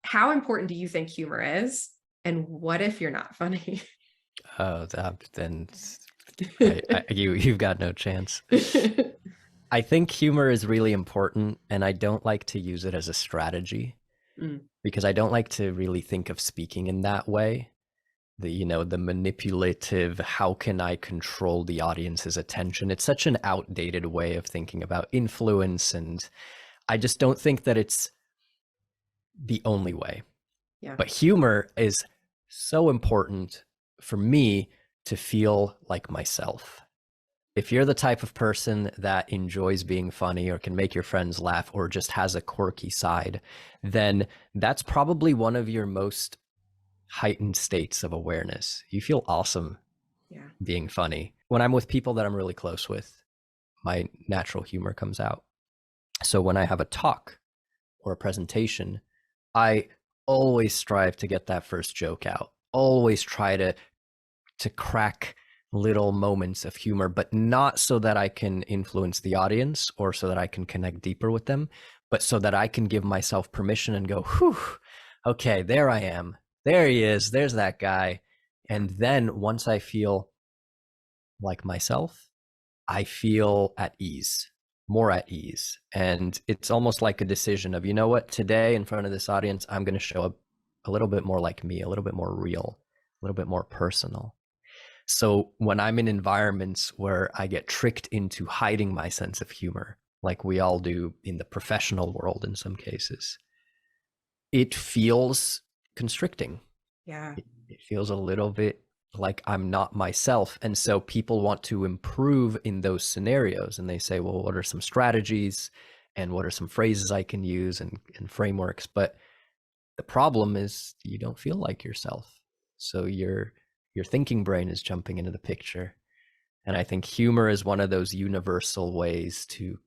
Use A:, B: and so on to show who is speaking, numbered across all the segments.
A: how important do you think humor is? And what if you're not funny?
B: Then you've got no chance. I think humor is really important, and I don't like to use it as a strategy
A: Mm,
B: because I don't like to really think of speaking in that way. The manipulative, how can I control the audience's attention? It's such an outdated way of thinking about influence, and I just don't think that it's the only way.
A: yeah.
B: But humor is so important for me to feel like myself. If you're the type of person that enjoys being funny or can make your friends laugh or just has a quirky side, then that's probably one of your most heightened states of awareness. You feel awesome
A: Yeah.
B: being funny. When I'm with people that I'm really close with, my natural humor comes out. So when I have a talk or a presentation, I always strive to get that first joke out. Always try to crack little moments of humor, but not so that I can influence the audience or so that I can connect deeper with them, but so that I can give myself permission and go, whew, okay, there I am. There he is. There's that guy. And then once I feel like myself, I feel at ease, more at ease. And it's almost like a decision of, you know what, today in front of this audience, I'm going to show up a little bit more like me, a little bit more real, a little bit more personal. So when I'm in environments where I get tricked into hiding my sense of humor, like we all do in the professional world in some cases, it feels constricting.
A: Yeah.
B: It feels a little bit like I'm not myself. And so people want to improve in those scenarios. And they say, well, what are some strategies and what are some phrases I can use and frameworks? But the problem is you don't feel like yourself. So your thinking brain is jumping into the picture. And I think humor is one of those universal ways to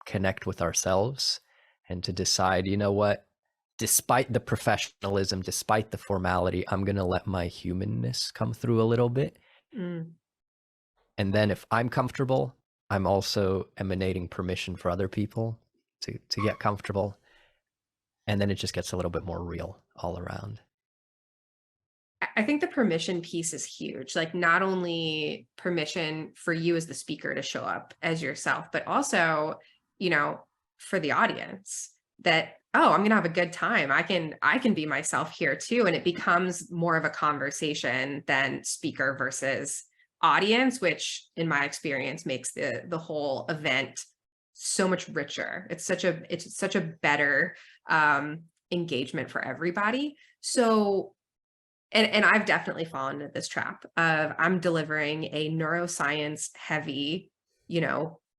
B: connect with ourselves and to decide, you know what, despite the professionalism, despite the formality, I'm going to let my humanness come through a little bit.
A: Mm.
B: And then if I'm comfortable, I'm also emanating permission for other people to get comfortable. And then it just gets a little bit more real all around.
A: I think the permission piece is huge. Like, not only permission for you as the speaker to show up as yourself, but also, you know, for the audience that, oh, I'm going to have a good time. I can be myself here too. And it becomes more of a conversation than speaker versus audience, which in my experience makes the whole event so much richer. It's such a better engagement for everybody. So, and I've definitely fallen into this trap of, I'm delivering a neuroscience heavy,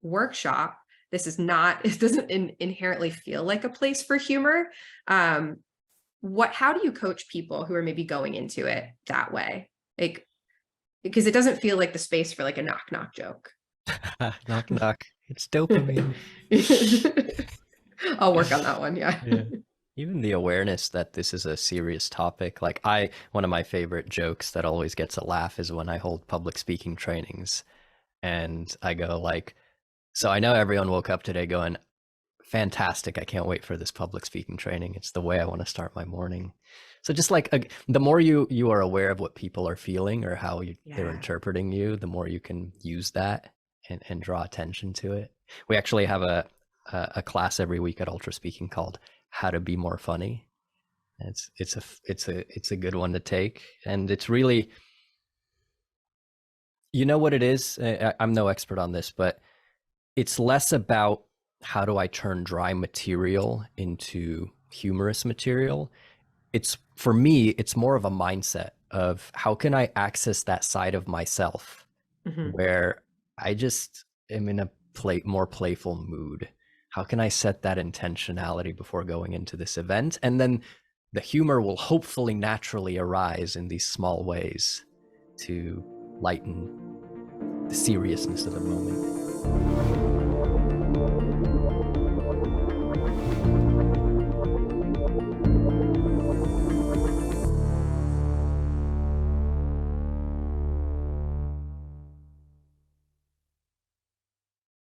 A: workshop. This is not, it doesn't inherently feel like a place for humor. Um, how do you coach people who are maybe going into it that way? Like, because it doesn't feel like the space for like a knock knock joke.
B: Knock, knock. It's dopamine.
A: I'll work on that one. Yeah.
B: Yeah. Even the awareness that this is a serious topic. One of my favorite jokes that always gets a laugh is when I hold public speaking trainings and I go like, so I know everyone woke up today going, fantastic. I can't wait for this public speaking training. It's the way I want to start my morning. So just like the more you are aware of what people are feeling or how they're
A: Yeah.
B: interpreting you, the more you can use that and draw attention to it. We actually have a class every week at Ultraspeaking called How to Be More Funny. It's a good one to take, and it's really, you know what it is. I'm no expert on this, but it's less about how do I turn dry material into humorous material. It's, for me, it's more of a mindset of how can I access that side of myself
A: Mhm.
B: where I just am in a more playful mood. How can I set that intentionality before going into this event? And then the humor will hopefully naturally arise in these small ways to lighten the seriousness of the moment.